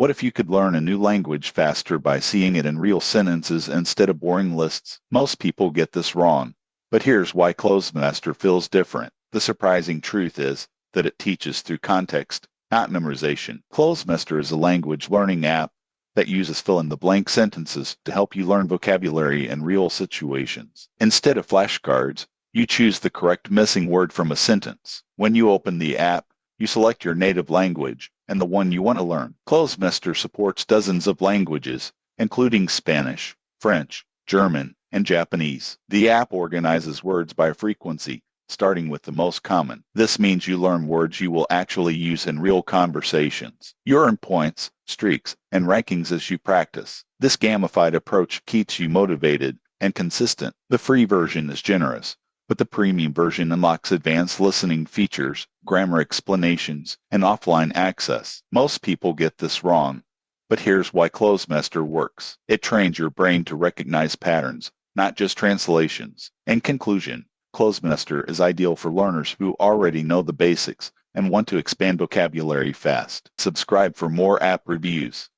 What if you could learn a new language faster by seeing it in real sentences instead of boring lists? Most people get this wrong. But here's why Closemaster feels different. The surprising truth is that it teaches through context, not memorization. Closemaster is a language learning app that uses fill-in-the-blank sentences to help you learn vocabulary in real situations. Instead of flashcards, you choose the correct missing word from a sentence. When you open the app, you select your native language and the one you want to learn. Closemaster supports dozens of languages, including Spanish, French, German, and Japanese. The app organizes words by frequency, starting with the most common. This means you learn words you will actually use in real conversations. You earn points, streaks, and rankings as you practice. This gamified approach keeps you motivated and consistent. The free version is generous, but the premium version unlocks advanced listening features, grammar explanations, and offline access. Most people get this wrong, but here's why Closemaster works. It trains your brain to recognize patterns, not just translations. In conclusion, Closemaster is ideal for learners who already know the basics and want to expand vocabulary fast. Subscribe for more app reviews.